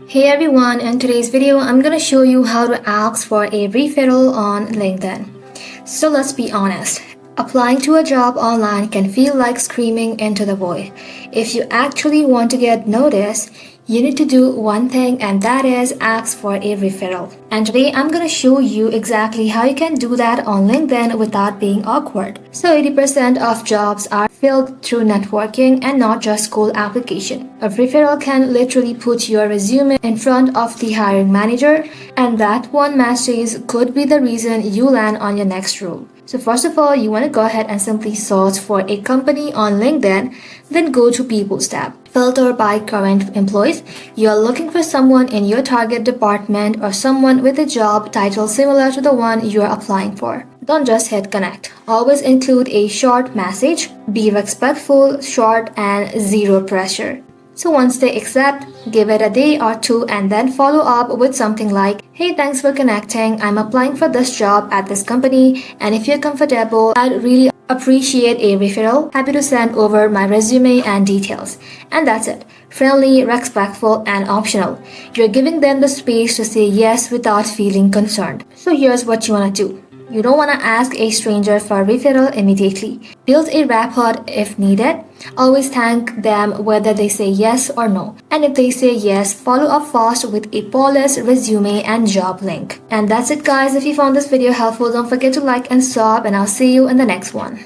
Hey everyone, in today's video, I'm gonna show you how to ask for a referral on LinkedIn. So let's be honest, applying to a job online can feel like screaming into the void. If you actually want to get noticed, you need to do one thing, and that is ask for a referral. And today I'm gonna show you exactly how you can do that on LinkedIn without being awkward. So 80% of jobs are filled through networking and not just cold application. A referral can literally put your resume in front of the hiring manager, and that one message could be the reason you land on your next role. So first of all, you want to go ahead and simply search for a company on LinkedIn, then go to People's tab. Filter by current employees. You are looking for someone in your target department or someone with a job title similar to the one you are applying for. Don't just hit connect. Always include a short message. Be respectful, short, and zero pressure. So once they accept, give it a day or two and then follow up with something like, "Hey, thanks for connecting. I'm applying for this job at this company, and if you're comfortable, I'd really appreciate a referral. Happy to send over my resume and details." And that's it. Friendly, respectful, and optional. You're giving them the space to say yes without feeling concerned. So here's what you want to do. You don't want to ask a stranger for a referral immediately. Build a rapport if needed. Always thank them whether they say yes or no. And if they say yes, follow up fast with a polished resume and job link. And that's it guys. If you found this video helpful, don't forget to like and sub, and I'll see you in the next one.